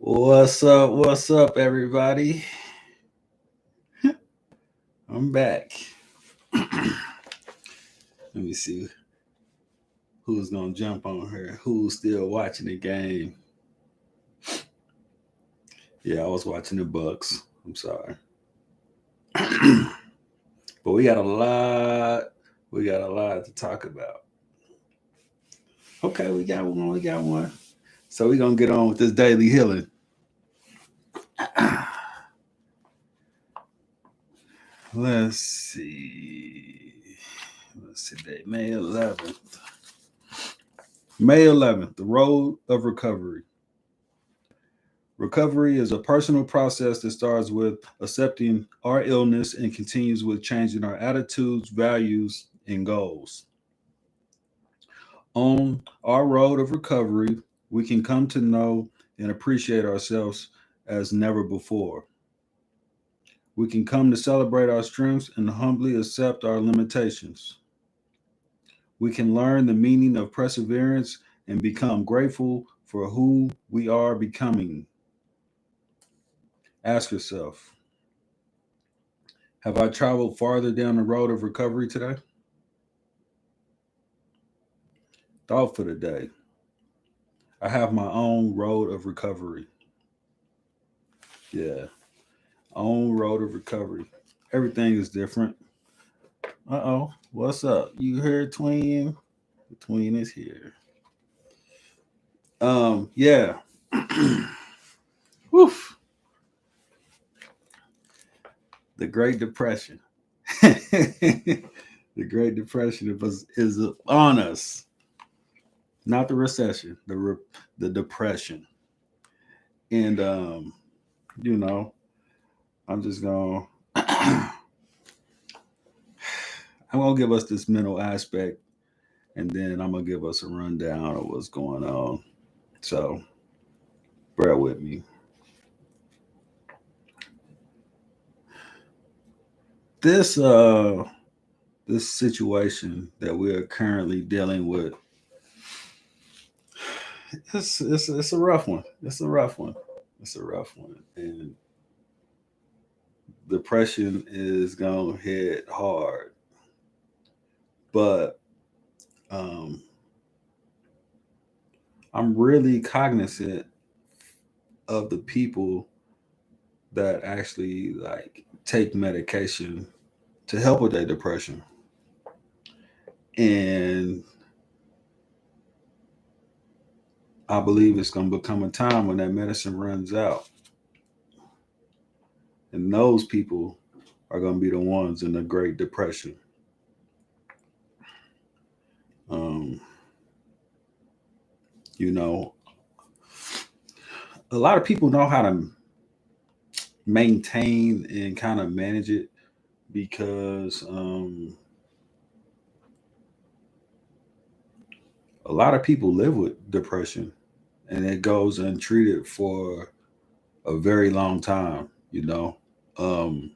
What's up? What's up, everybody? I'm back. Let me see who's gonna jump on here. Who's still watching the game? Yeah, I was watching the Bucks. I'm sorry, but we got a lot. We got a lot to talk about. Okay, we got one. We got one. So we're gonna get on with this daily healing. Let's see. What's today? May 11th. May 11th. The road of recovery. Recovery is a personal process that starts with accepting our illness and continues with changing our attitudes, values, and goals. On our road of recovery, we can come to know and appreciate ourselves as never before. We can come to celebrate our strengths and humbly accept our limitations. We can learn the meaning of perseverance and become grateful for who we are becoming. Ask yourself, have I traveled farther down the road of recovery today? Thought for the day. I have my own road of recovery. Yeah, own road of recovery. Everything is different. What's up? You heard Twin? The Twin is here. Yeah. Woof. The Great Depression. The Great Depression is on us. Not the recession, the depression. And you know, I'm just gonna I'm gonna give us this mental aspect, and then I'm gonna give us a rundown of what's going on. So bear with me. This this situation that we are currently dealing with, it's a rough one. It's a rough one. It's a rough one, and depression is gonna hit hard. But um, I'm really cognizant of the people that actually like take medication to help with their depression. And I believe it's going to become a time when that medicine runs out. And those people are going to be the ones in the Great Depression. Um, you know, a lot of people know how to maintain and kind of manage it because a lot of people live with depression and it goes untreated for a very long time, you know. Um,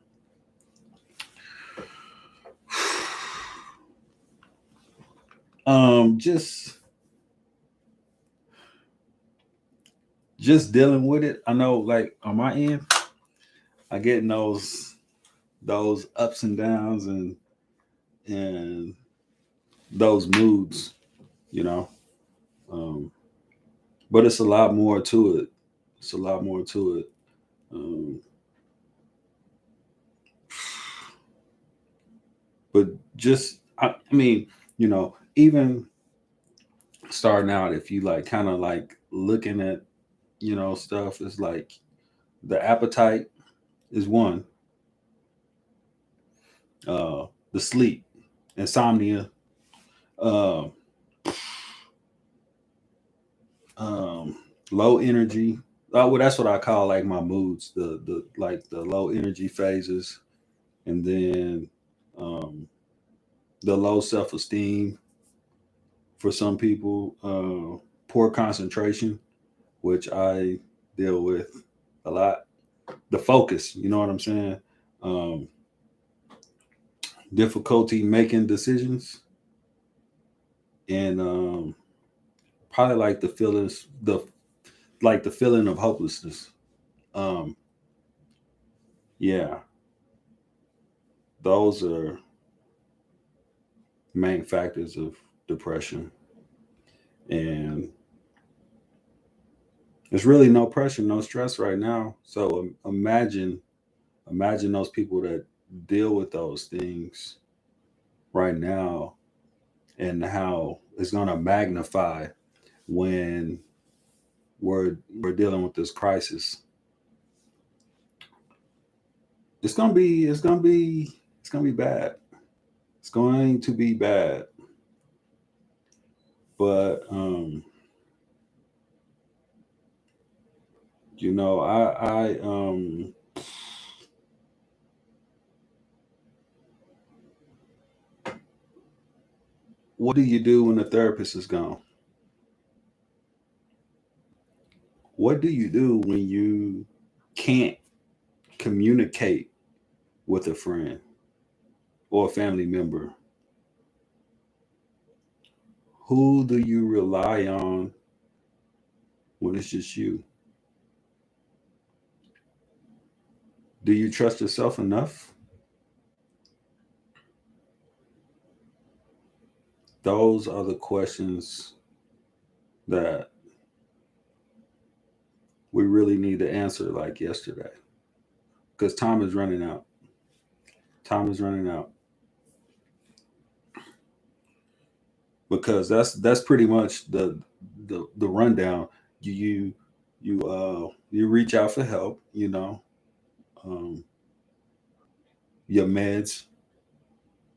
just dealing with it. I know, like on my end, I get in those ups and downs and those moods, you know. Um, but it's a lot more to it. It's a lot more to it. Um, but just, I mean, you know, even starting out, if you like kind of like looking at, you know, stuff, it's like the appetite is one, uh, the sleep, insomnia, uh, um, low energy. Well, that's what I call like my moods, the like the low energy phases, and then um, the low self esteem for some people, poor concentration, which I deal with a lot. The focus, you know what I'm saying? Um, Difficulty making decisions, and probably like the feelings, like the feeling of hopelessness. Um, yeah, those are main factors of depression. And there's really no pressure, no stress right now. So imagine those people that deal with those things right now, and how it's going to magnify when we're dealing with this crisis. It's going to be bad. It's going to be bad. But I what do you do when the therapist is gone? What do you do when you can't communicate with a friend or a family member? Who do you rely on when it's just you? Do you trust yourself enough? Those are the questions that we really need to answer like yesterday, because time is running out. Time is running out. Because that's pretty much the rundown. You reach out for help, um, your meds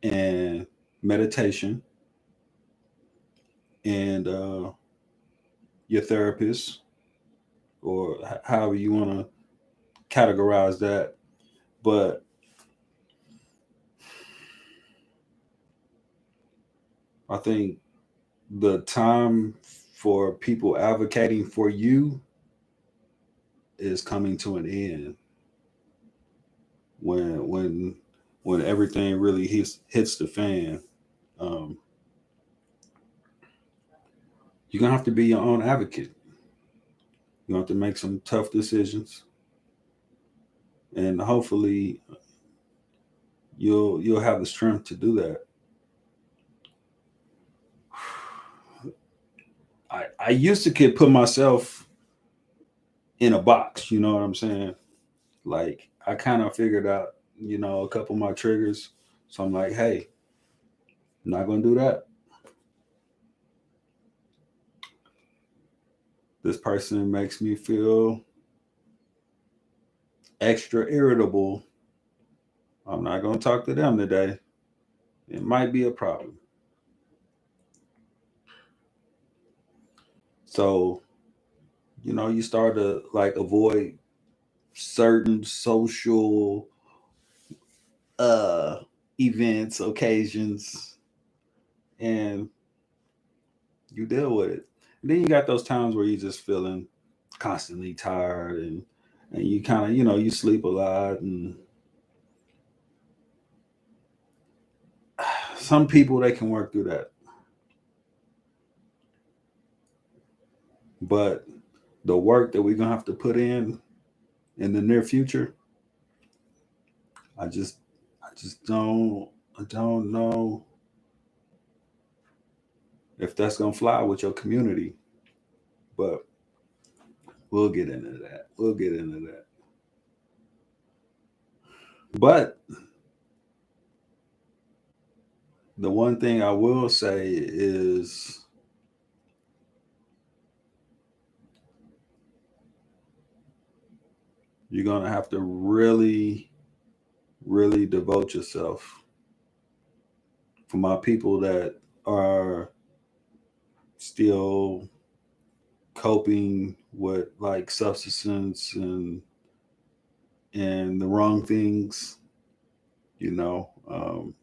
and meditation, and your therapist, or however you want to categorize that. But I think the time for people advocating for you is coming to an end, when everything really hits the fan. Um, you're gonna have to be your own advocate. You have to make some tough decisions, and hopefully you'll have the strength to do that. I used to could put myself in a box. You know what I'm saying? Like, I kind of figured out, a couple of my triggers. So I'm like, hey, I'm not gonna do that. This person makes me feel extra irritable. I'm not gonna talk to them today. It might be a problem. So, you start to like avoid certain social uh events, occasions, and you deal with it. And then you got those times where you're just feeling constantly tired, and you kind of, you sleep a lot, and some people, they can work through that. But the work that we're gonna have to put in the near future, I just I don't know if that's gonna fly with your community. But we'll get into that. We'll get into that. But the one thing I will say is, you're gonna have to really, really devote yourself. For my people that are still coping with like substance and the wrong things, you know, um,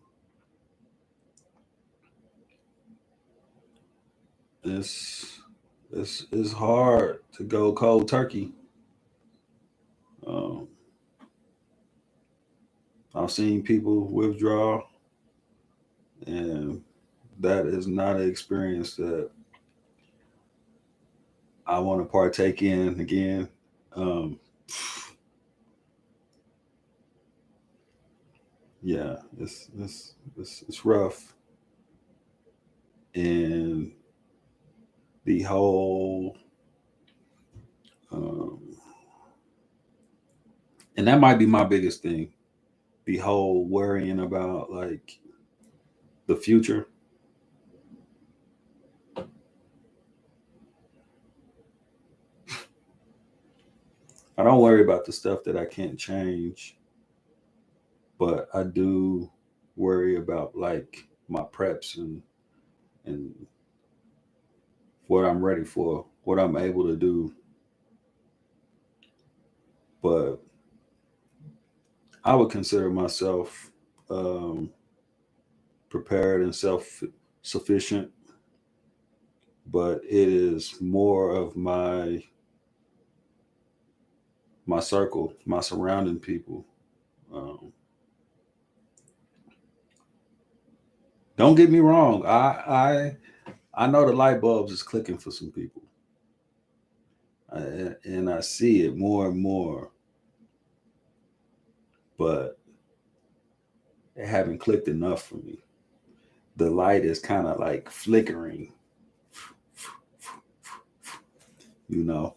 it's it's hard to go cold turkey. Um, I've seen people withdraw, and that is not an experience that I want to partake in again. Um, yeah, it's rough, and the whole um, and that might be my biggest thing. The whole worrying about like the future. I don't worry about the stuff that I can't change, but I do worry about like my preps and what I'm ready for, what I'm able to do. But I would consider myself um, prepared and self sufficient, but it is more of my circle, my surrounding people. Um, don't get me wrong. I know the light bulbs is clicking for some people, and I see it more and more, but it haven't clicked enough for me. The light is kind of like flickering. You know,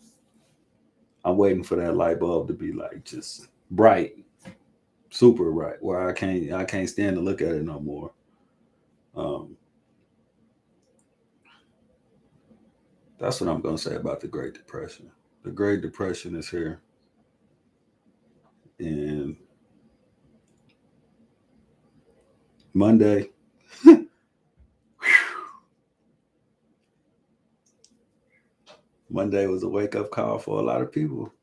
I'm waiting for that light bulb to be like just bright, super bright, where I can't stand to look at it no more. Um, that's what I'm gonna say about the Great Depression. The Great Depression is here, and Monday, Monday was a wake up call for a lot of people.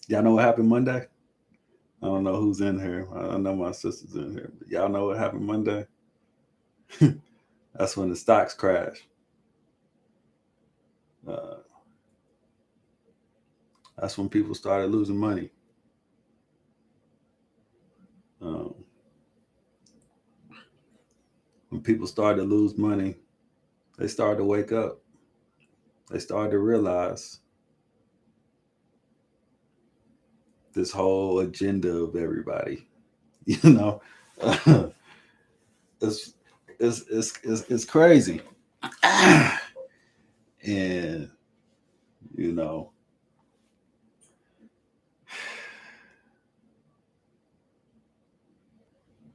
Y'all know what happened Monday? I don't know who's in here. I know my sister's in here, but y'all know what happened Monday? That's when the stocks crashed. Uh, that's when people started losing money. Um, when people started to lose money, they started to wake up. They started to realize this whole agenda of everybody. You know, it's, it's crazy, and you know,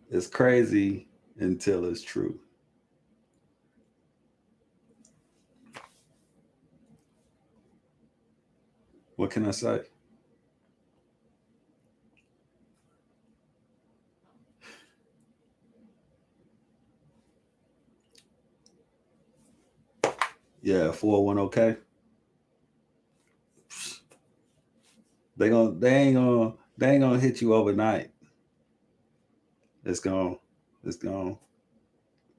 it's crazy until it's true. What can I say? Yeah, 401k. They ain't gonna hit you overnight. It's gonna it's gonna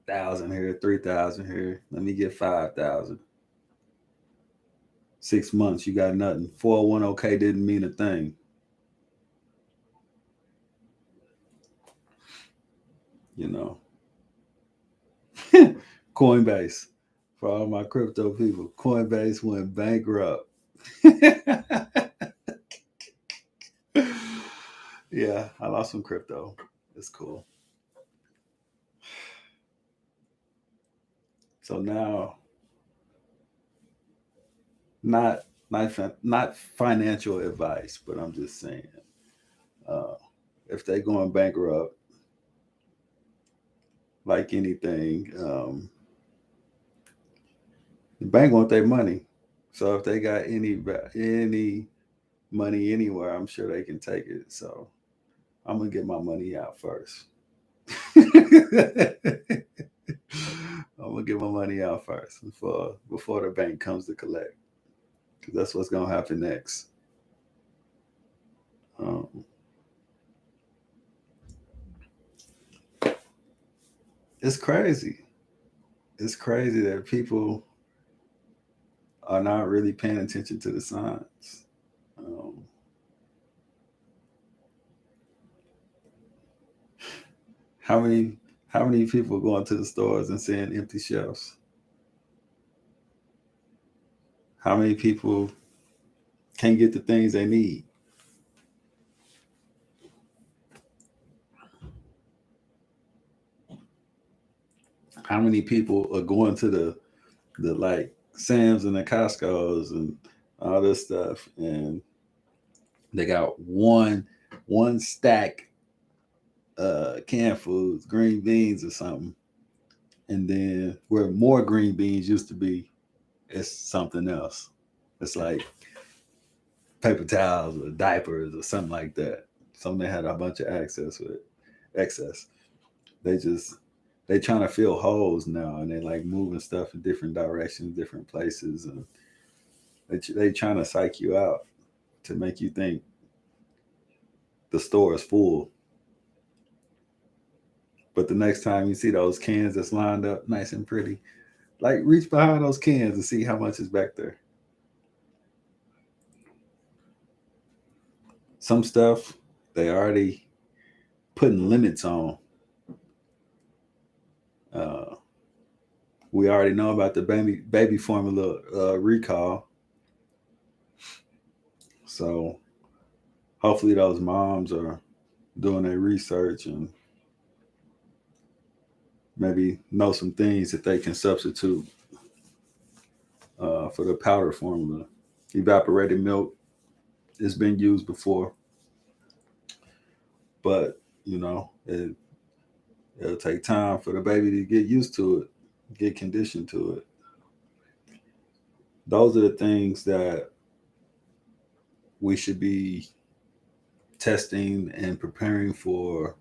1,000 here, 3,000 here. Let me get 5,000. 6 months, you got nothing. 401k didn't mean a thing. You know, Coinbase for all my crypto people. Coinbase went bankrupt. Yeah, I lost some crypto. It's cool. So now, not financial advice, but I'm just saying, uh, if they going bankrupt, like anything, the bank want their money. So if they got any money anywhere, I'm sure they can take it. So I'm gonna get my money out first. I'm gonna get my money out first before the bank comes to collect, because that's what's gonna happen next. Um, it's crazy. It's crazy that people are not really paying attention to the signs. Um, how many how many people going to the stores and seeing empty shelves? How many people can't get the things they need? How many people are going to the like Sam's and the Costco's and all this stuff, and they got one stack canned foods, green beans or something, and then where more green beans used to be, it's something else. It's like paper towels or diapers or something like that. Something they had a bunch of access with excess. They just they trying to fill holes now, and they like moving stuff in different directions, different places, and they trying to psych you out to make you think the store is full. But the next time you see those cans that's lined up nice and pretty, like reach behind those cans and see how much is back there. Some stuff they already putting limits on. Uh, we already know about the baby formula recall. So hopefully those moms are doing their research and maybe know some things that they can substitute for the powder formula. Evaporated milk has been used before, but it'll take time for the baby to get used to it, get conditioned to it. Those are the things that we should be testing and preparing for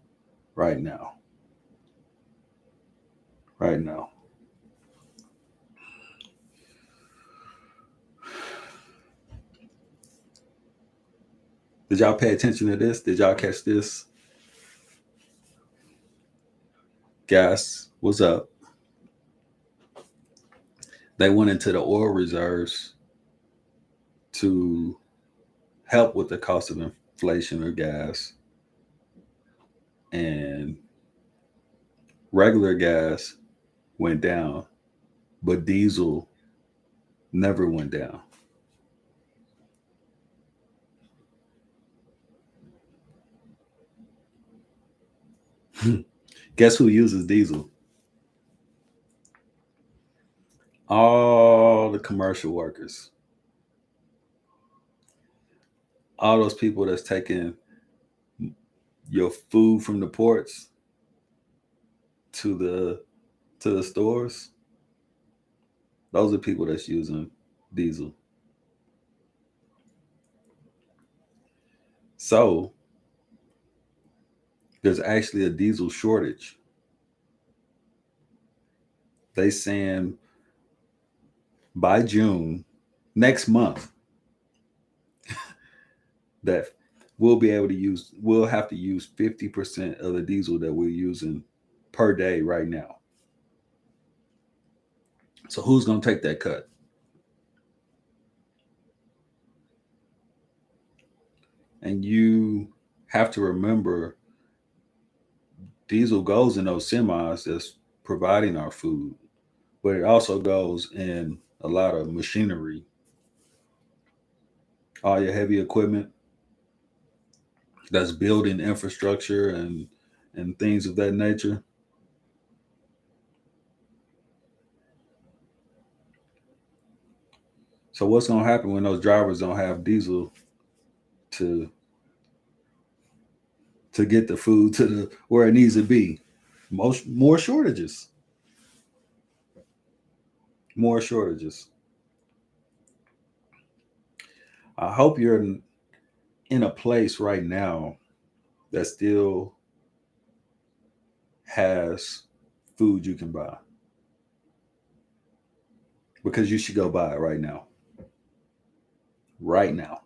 right now. Right now. Did y'all pay attention to this? Did y'all catch this? Gas was up. They went into the oil reserves to help with the cost of inflation of gas. And regular gas went down, but diesel never went down. Guess who uses diesel? All the commercial workers. All those people that's taking your food from the ports to the stores. Those are people that's using diesel. So there's actually a diesel shortage. They saying by June next month that we'll have to use 50% of the diesel that we're using per day right now. So who's going to take that cut? And you have to remember diesel goes in those semis that's providing our food, but it also goes in a lot of machinery, all your heavy equipment that's building infrastructure and things of that nature. So what's going to happen when those drivers don't have diesel to get the food to the where it needs to be? More shortages. More shortages. I hope you're in a place right now that still has food you can buy, because you should go buy it right now. Right now.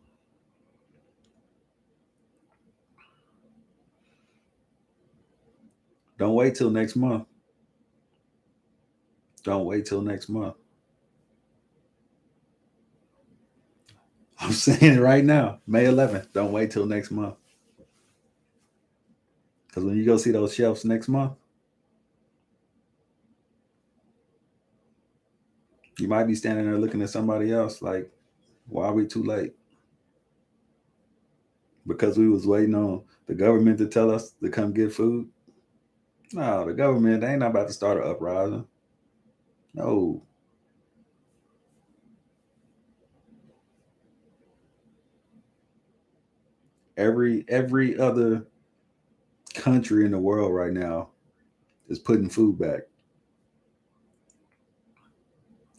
Don't wait till next month. Don't wait till next month. I'm saying it right now, May 11th. Don't wait till next month. Because when you go see those shelves next month, You might be standing there looking at somebody else like, why are we too late? Because we was waiting on the government to tell us to come get food. No, the government, they ain't not about to start an uprising. No. Every other country in the world right now is putting food back,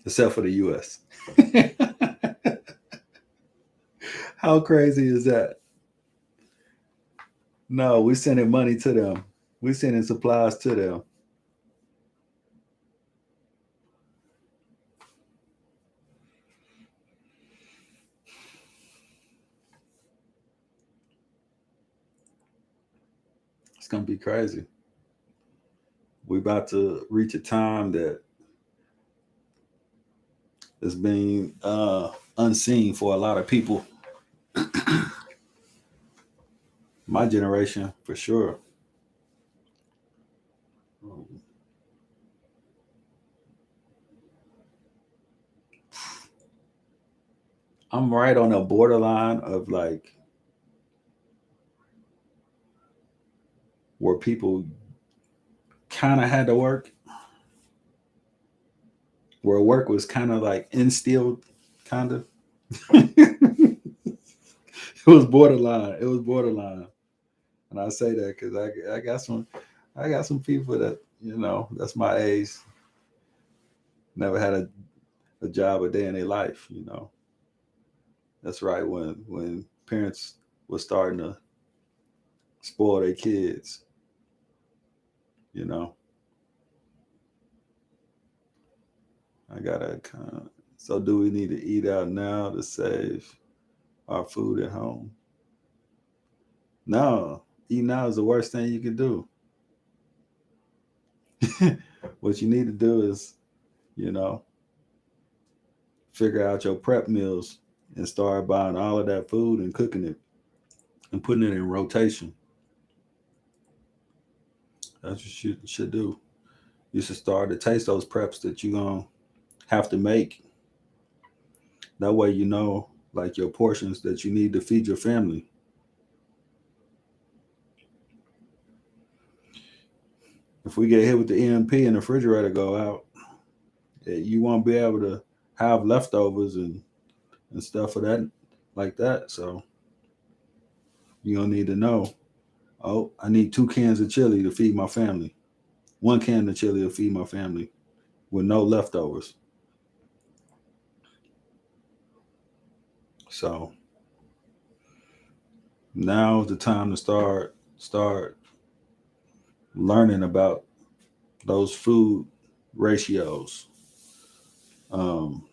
except for the US. How crazy is that? No, we sending money to them. We sending supplies to them. It's gonna be crazy. We about to reach a time that is being unseen for a lot of people. My generation, for sure. I'm right on the borderline of like where people kind of had to work, where work was kind of like instilled, kind of. It was borderline. It was borderline, and I say that because I got some people that that's my age, never had a job a day in their life. That's right when parents were starting to spoil their kids. You know, I gotta kind of. So, do we need to eat out now to save our food at home? No, eating out is the worst thing you can do. What you need to do is, you know, figure out your prep meals and start buying all of that food and cooking it and putting it in rotation. That's what you should do. You should start to taste those preps that you're going to have to make. That way, like your portions that you need to feed your family. If we get hit with the EMP and the refrigerator go out, you won't be able to have leftovers and stuff for that like that. So you're gonna need to know, oh, I need 2 cans of chili to feed my family. 1 can of chili to feed my family with no leftovers. So now's the time to start learning about those food ratios. Um,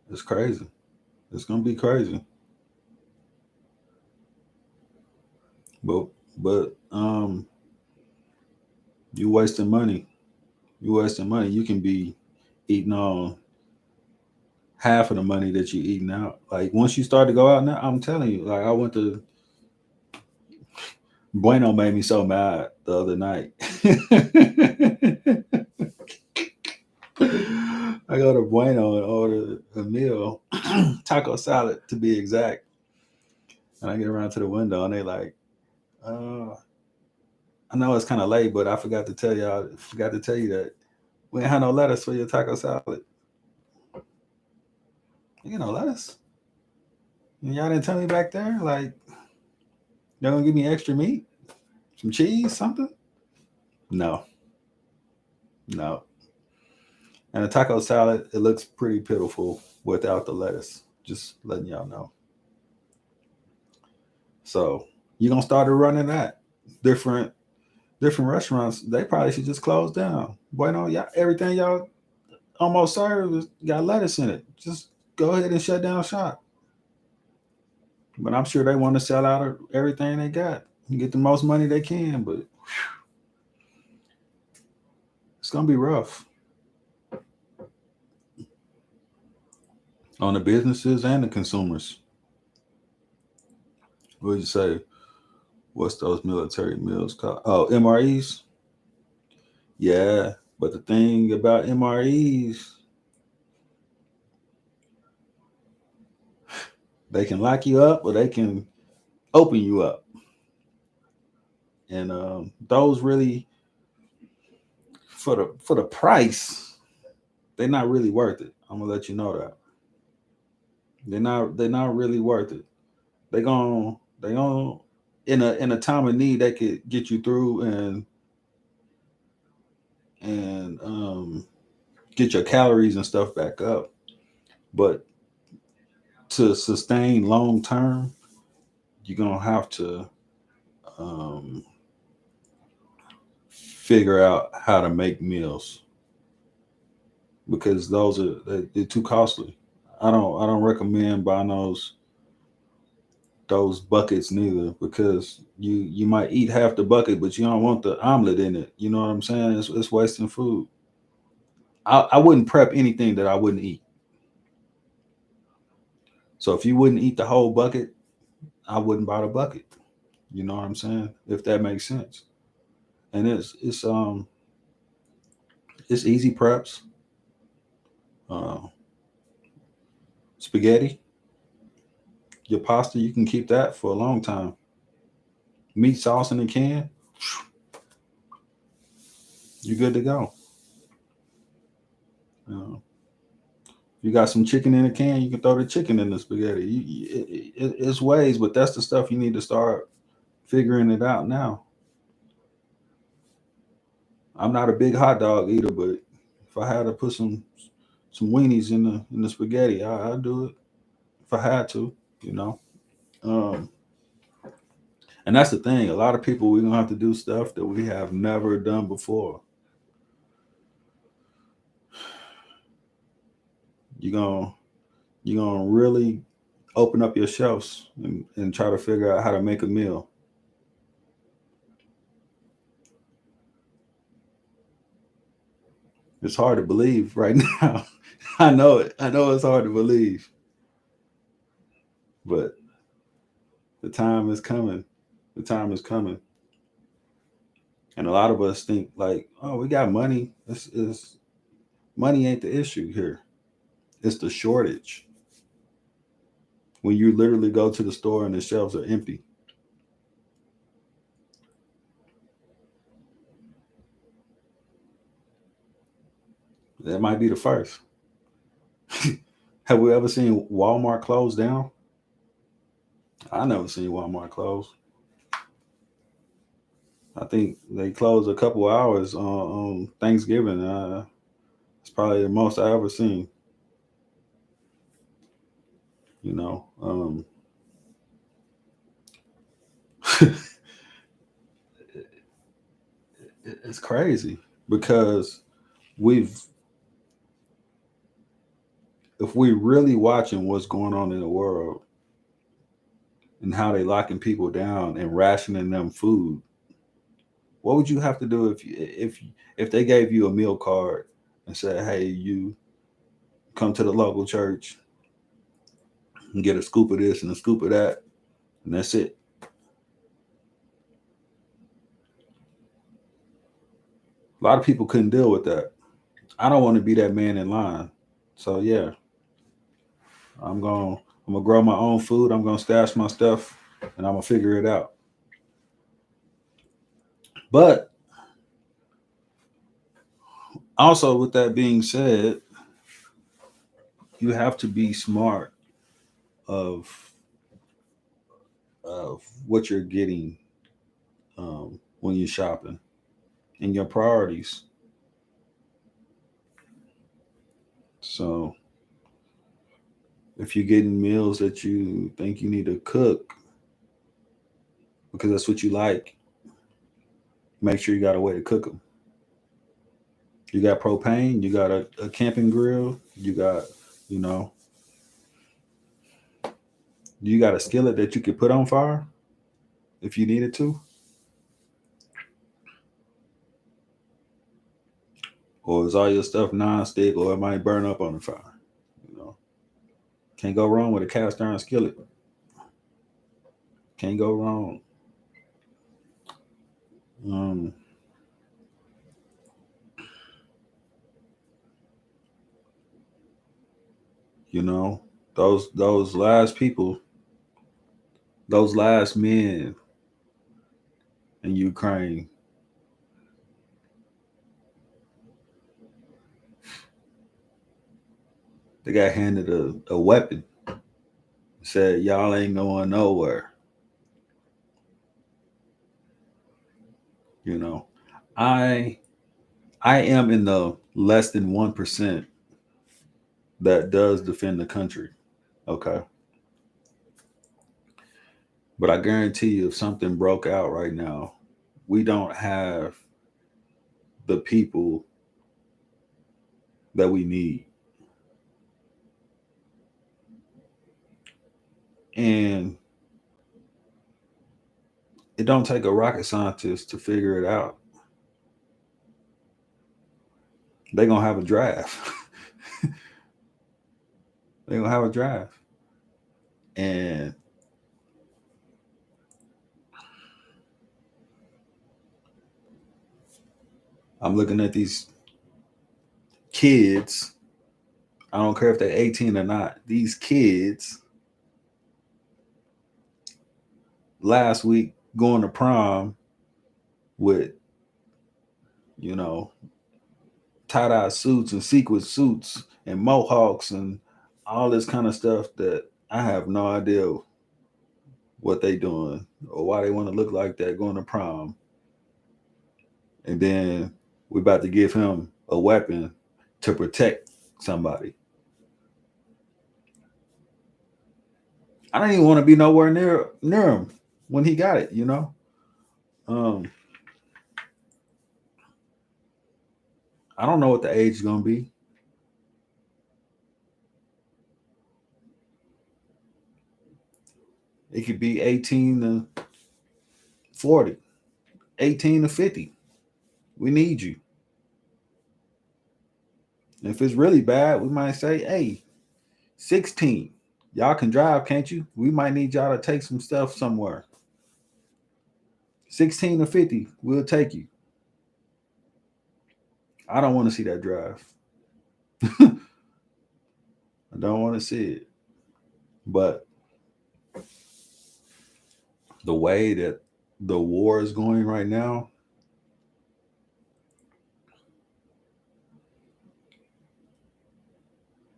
it's crazy. It's gonna be crazy. But you wasting money. You wasting money. You can be eating on half of the money that you eating out. Like once you start to go out now, I'm telling you, like I went to Bueno made me so mad the other night. I go to Bueno and order a meal, taco salad to be exact. And I get around to the window and they like, I know it's kind of late, but I forgot to tell you that we ain't had no lettuce for your taco salad. You get no lettuce? And y'all didn't tell me back there, like, y'all gonna give me extra meat? Some cheese, something? No, no. And the taco salad, it looks pretty pitiful without the lettuce. Just letting y'all know. So you're gonna start running that. Different different restaurants, they probably should just close down. Bueno, y'all, everything y'all almost serve got lettuce in it. Just go ahead and shut down shop. But I'm sure they want to sell out of everything they got and get the most money they can. But it's gonna be rough on the businesses and the consumers. What would you say? What's those military meals called? Oh, MREs. Yeah, But the thing about MREs, they can lock you up or they can open you up. And those really, for the price, they're not really worth it. I'm gonna let you know that they're not really worth it. They gon' in a time of need they could get you through and get your calories and stuff back up. But to sustain long term, you're gonna have to um, figure out how to make meals because they're too costly. I don't recommend buying those buckets neither because you might eat half the bucket, but you don't want the omelet in it. You know what I'm saying? It's wasting food. I wouldn't prep anything that I wouldn't eat. So if you wouldn't eat the whole bucket, I wouldn't buy the bucket. You know what I'm saying? If that makes sense. And it's easy preps. Uh, Spaghetti, your pasta, you can keep that for a long time. Meat sauce in a can, you're good to go. Uh, you got some chicken in a can, you can throw the chicken in the spaghetti. It's ways, but that's the stuff you need to start figuring it out now. I'm not a big hot dog eater, but if I had to put some weenies in the spaghetti, I'd do it if I had to, you know. Um, and that's the thing. A lot of people we're gonna have to do stuff that we have never done before. You're gonna you're gonna really open up your shelves and try to figure out how to make a meal. It's hard to believe right now. I know it. I know it's hard to believe, but the time is coming. The time is coming. And a lot of us think like, oh, we got money. This is money ain't the issue here. It's the shortage. When you literally go to the store and the shelves are empty. That might be the first. Have we ever seen Walmart close down? I never seen Walmart close. I think they closed a couple hours on Thanksgiving. It's probably the most I ever seen. You know, it's crazy because we've, if we really watching what's going on in the world and how they locking people down and rationing them food, what would you have to do if they gave you a meal card and said, "Hey, you come to the local church and get a scoop of this and a scoop of that, and that's it." A lot of people couldn't deal with that. I don't want to be that man in line. So yeah, I'm going. I'm gonna grow my own food. I'm gonna stash my stuff, and I'm gonna figure it out. But also, with that being said, you have to be smart of what you're getting when you're shopping and your priorities. So if you're getting meals that you think you need to cook because that's what you like, make sure you got a way to cook them. You got propane, you got a camping grill, you got, you know, you got a skillet that you could put on fire if you needed to, or is all your stuff non-stick, or it might burn up on the fire. You know, can't go wrong with a cast iron skillet. Can't go wrong. Um, You know, those last people, those last men in Ukraine, they got handed a weapon. Said y'all ain't going nowhere. You know, I I am in the less than 1% that does defend the country. Okay. But I guarantee you, if something broke out right now, we don't have the people that we need. And it don't take a rocket scientist to figure it out. They're gonna have a draft. They're gonna have a draft. And I'm looking at these kids. I don't care if they're 18 or not. These kids last week going to prom with, you know, tie-dye suits and sequin suits and mohawks and all this kind of stuff that I have no idea what they doing or why they want to look like that going to prom. And then we're about to give him a weapon to protect somebody. I don't even want to be nowhere near him when he got it, you know. Um, I don't know what the age is gonna be. It could be 18 to 40, 18 to 50. We need you. And if it's really bad, we might say, hey, 16. Y'all can drive, can't you? We might need y'all to take some stuff somewhere. 16 to 50, we'll take you. I don't want to see that drive. I don't want to see it. But the way that the war is going right now,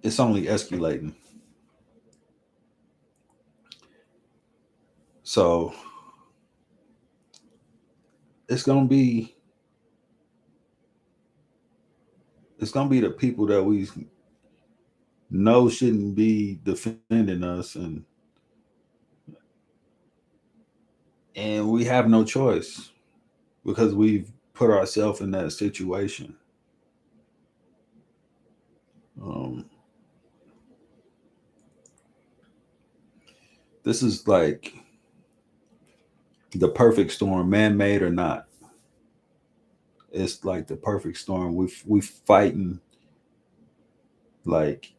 it's only escalating. So it's gonna be it's gonna be the people that we know shouldn't be defending us, and we have no choice because we've put ourselves in that situation. Um, this is like the perfect storm, man-made or not. It's like the perfect storm. We fighting like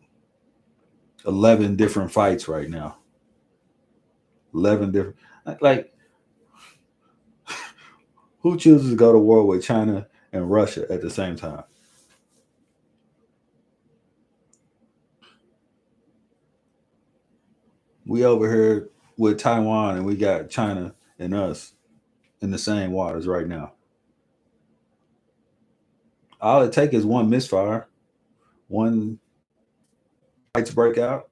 11 different fights right now. 11 different, like, who chooses to go to war with China and Russia at the same time? We over here with Taiwan and we got China and us in the same waters right now. All it takes is one misfire, one fights break out,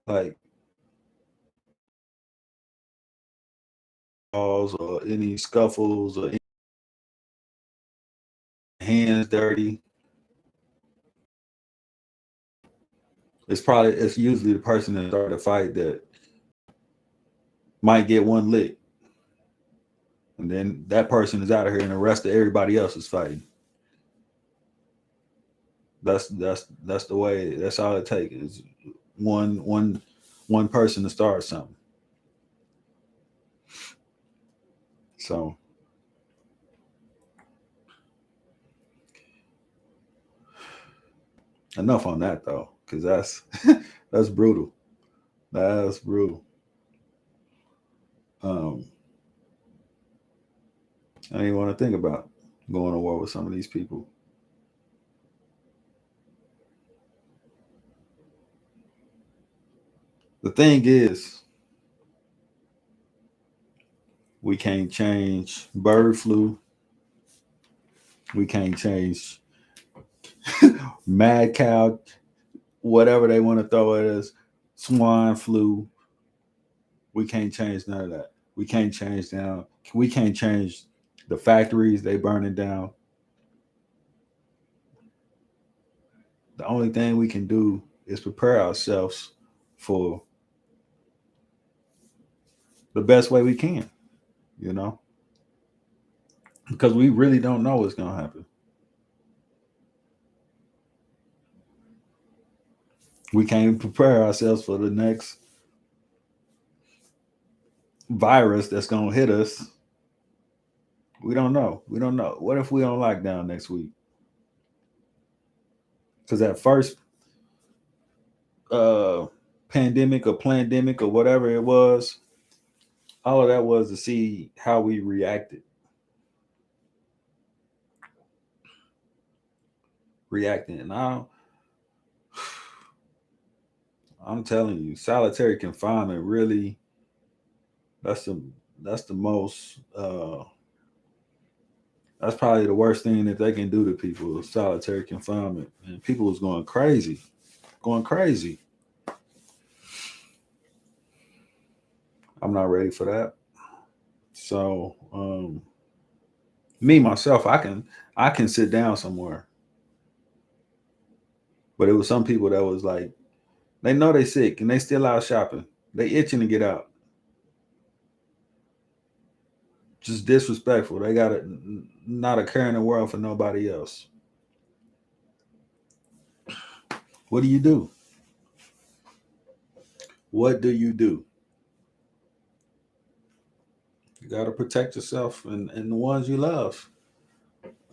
like balls or any scuffles or any hands dirty. It's usually the person that started the fight that might get one lick, and then that person is out of here, and the rest of everybody else is fighting. That's the way. That's all it takes is one one one person to start something. So enough on that though, because that's that's brutal. That's brutal. Um, I didn't want to think about going to war with some of these people. The thing is, we can't change bird flu. We can't change mad cow, whatever they want to throw at us, swine flu. We can't change none of that. We can't change down. We can't change the factories they burning down. The only thing we can do is prepare ourselves for the best way we can, you know, because we really don't know what's going to happen. We can't prepare ourselves for the next virus that's going to hit us. We don't know. We don't know. What if we on lockdown next week? Because that first uh, pandemic or plandemic or whatever it was, all of that was to see how we reacted. Reacting. And I'm telling you, solitary confinement really, that's the that's the most that's probably the worst thing that they can do to people is solitary confinement. And people was going crazy. Going crazy. I'm not ready for that. So me myself, I can sit down somewhere. But it was some people that was like, they know they sick and they still out shopping. They itching to get out. Just disrespectful. They got not a care in the world for nobody else. What do you do? What do you do? You got to protect yourself and the ones you love.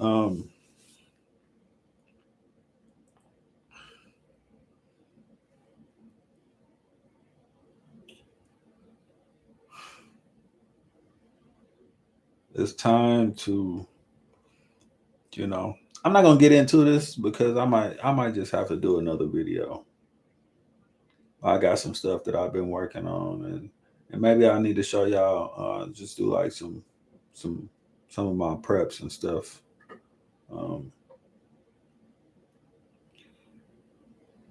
Um, it's time to, you know, I'm not gonna get into this because I might just have to do another video. I got some stuff that I've been working on, and maybe I need to show y'all. Just do like some some of my preps and stuff. Um,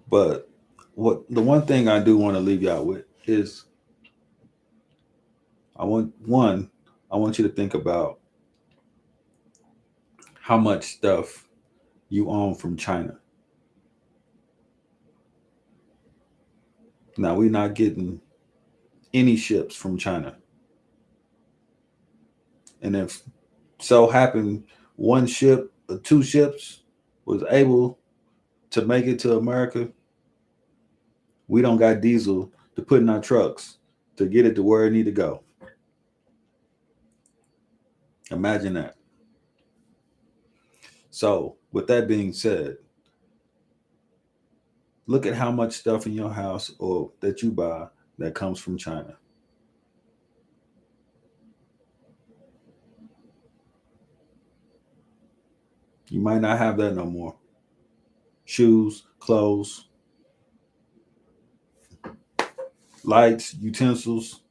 but what the one thing I do want to leave y'all with is I want you to think about how much stuff you own from China. Now we're not getting any ships from China, and if so happened one ship or two ships was able to make it to America, we don't got diesel to put in our trucks to get it to where it need to go. Imagine that. So, with that being said, look at how much stuff in your house or that you buy that comes from China. You might not have that no more. Shoes, clothes, lights, utensils,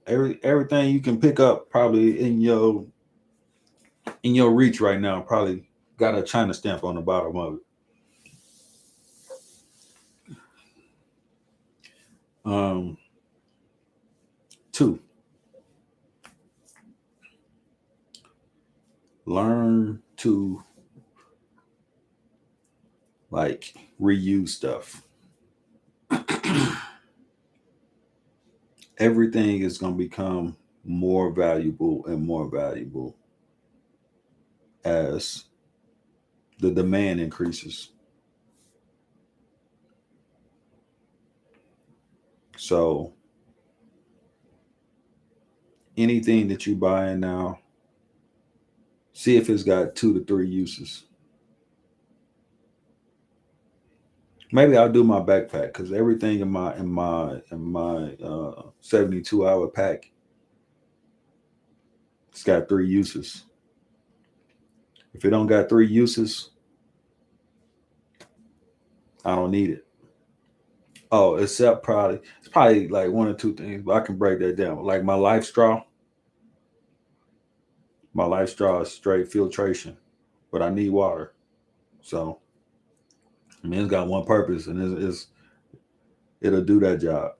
everything you can pick up probably in your reach right now probably got a China stamp on the bottom of it. Um, two, learn to like reuse stuff. Everything is going to become more valuable and more valuable as the demand increases. So anything that you buy now, see if it's got 2 to 3 uses. Maybe I'll do my backpack because everything in my 72-hour pack, it's got 3 uses. If it don't got 3 uses, I don't need it. Oh, except it's probably like one or two things, but I can break that down. Like my life straw is straight filtration, but I need water. So I mean, it's got one purpose, and it'll do that job.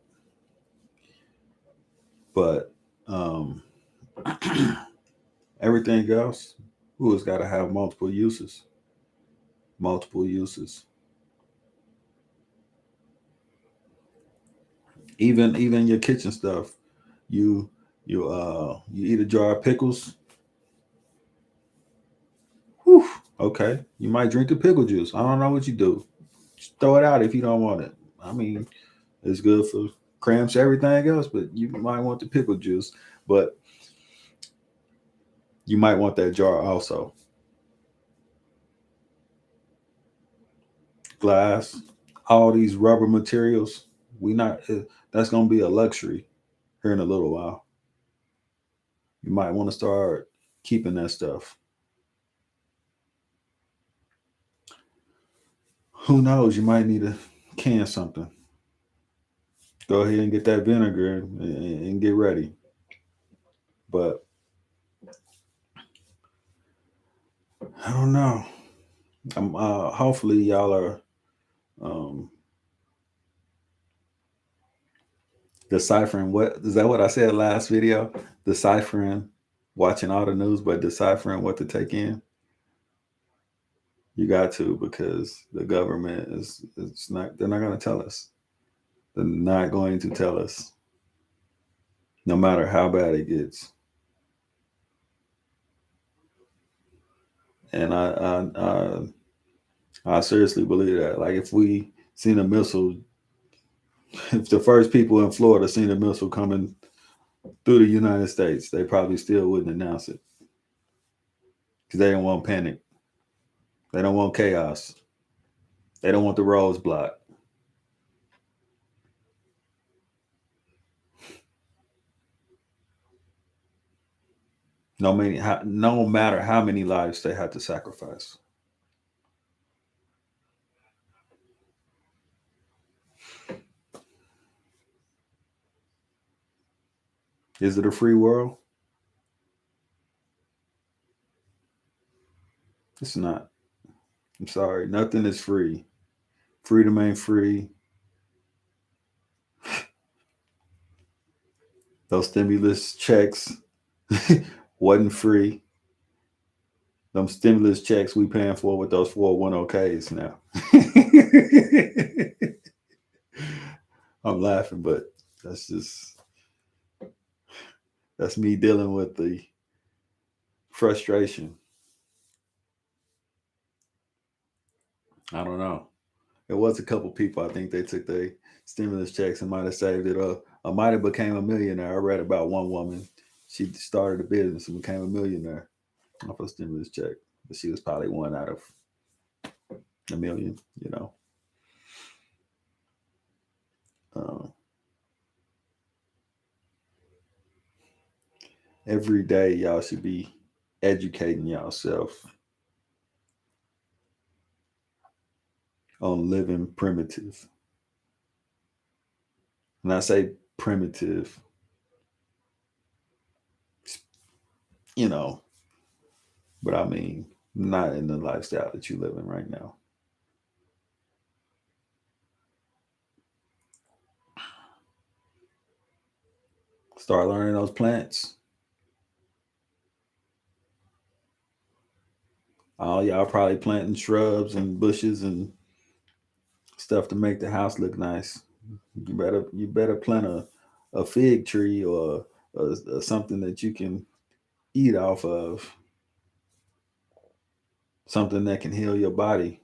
But um, everything else, ooh, it's got to have multiple uses. Multiple uses. Even your kitchen stuff. You you eat a jar of pickles. Whew, okay, you might drink the pickle juice. I don't know what you do. Just throw it out if you don't want it. I mean, it's good for cramps, everything else, but you might want the pickle juice. But you might want that jar also. Glass, all these rubber materials. We not that's gonna be a luxury here in a little while. You might want to start keeping that stuff. Who knows? You might need to can something. Go ahead and get that vinegar and get ready. But I don't know. Hopefully y'all are um, deciphering what is that what I said last video? Deciphering, watching all the news, but deciphering what to take in. You got to because the government is it's not they're not going to tell us. They're not going to tell us, no matter how bad it gets. And I seriously believe that. Like if we seen a missile, if the first people in Florida seen a missile coming through the United States, they probably still wouldn't announce it because they don't want panic. They don't want chaos. They don't want the roads blocked. No matter how many lives they had to sacrifice. Is it a free world? It's not. I'm sorry. Nothing is free. Freedom ain't free. Those stimulus checks wasn't free. Them stimulus checks we paying for with those 401ks now. I'm laughing, but that's just that's me dealing with the frustration. I don't know. It was a couple people. I think they took their stimulus checks and might have saved it up. I might have became a millionaire. I read about one woman. She started a business and became a millionaire off a stimulus check. But she was probably one out of a million, you know. Uh, every day, y'all should be educating yourself on living primitive. And I say primitive, you know, but I mean not in the lifestyle that you're living right now. Start learning those plants. All y'all probably planting shrubs and bushes and stuff to make the house look nice. You better plant a fig tree or something that you can eat off of, something that can heal your body.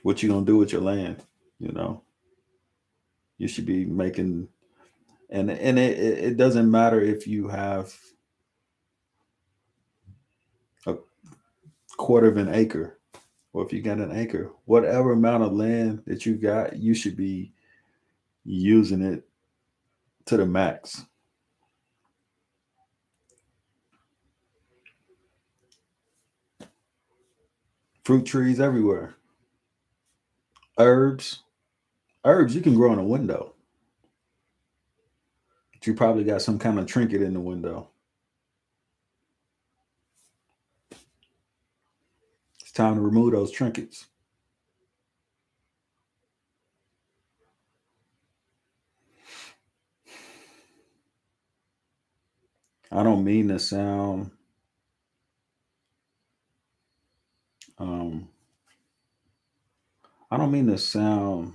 What you gonna do with your land? You know, you should be making and it doesn't matter if you have a quarter of an acre or if you got an acre, whatever amount of land that you got, you should be using it to the max. Fruit trees everywhere. Herbs. Herbs you can grow in a window. But you probably got some kind of trinket in the window. It's time to remove those trinkets. I don't mean to sound um, I don't mean to sound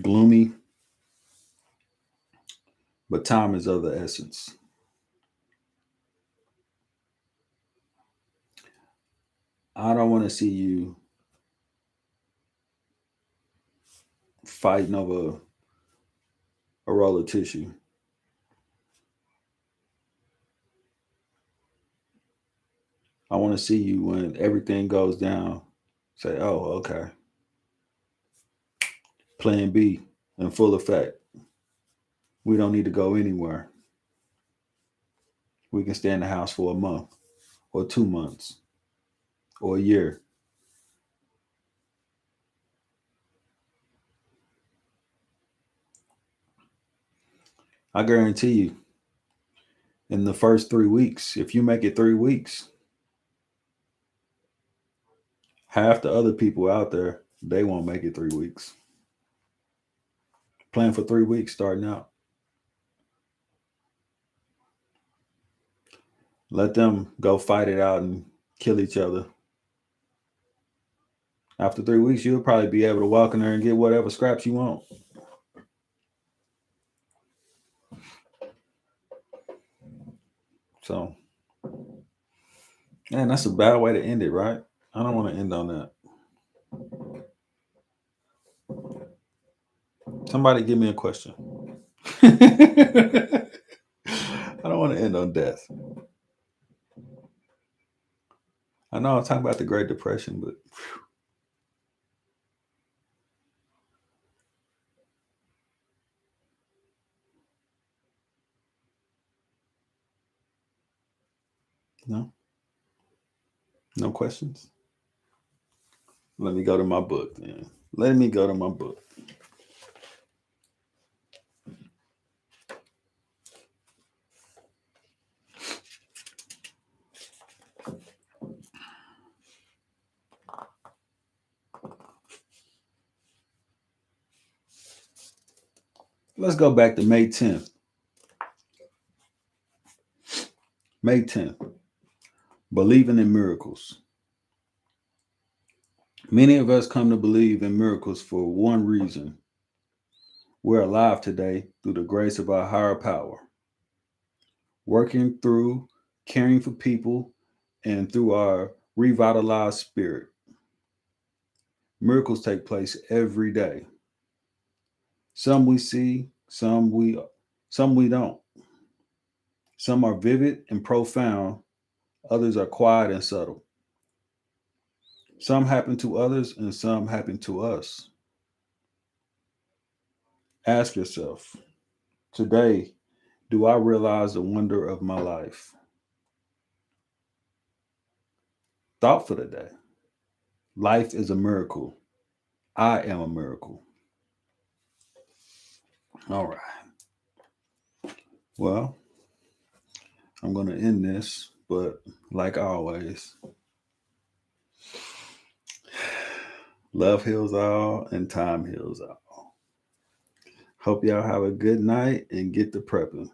gloomy, but time is of the essence. I don't want to see you fighting over a roll of tissue. I want to see you when everything goes down. Say, oh, okay. Plan B in full effect. We don't need to go anywhere. We can stay in the house for a month or 2 months or a year. I guarantee you, in the first 3 weeks, if you make it 3 weeks, half the other people out there, they won't make it 3 weeks. Plan for 3 weeks starting out. Let them go fight it out and kill each other. After 3 weeks, you'll probably be able to walk in there and get whatever scraps you want. So, man, that's a bad way to end it, right? I don't want to end on that. Somebody give me a question. I don't want to end on death. I know I'm talking about the Great Depression, but no, no questions. Let me go to my book, then. Let me go to my book. Let's go back to May 10th. May 10th. Believing in miracles. Many of us come to believe in miracles for one reason. We're alive today through the grace of our higher power, working through caring for people and through our revitalized spirit. Miracles take place every day. Some we see, some we don't. Some are vivid and profound, others are quiet and subtle. Some happen to others and some happen to us. Ask yourself, today, do I realize the wonder of my life? Thought for the day. Life is a miracle. I am a miracle. All right. Well, I'm going to end this, but like always, love heals all and time heals all. Hope y'all have a good night and get to prepping.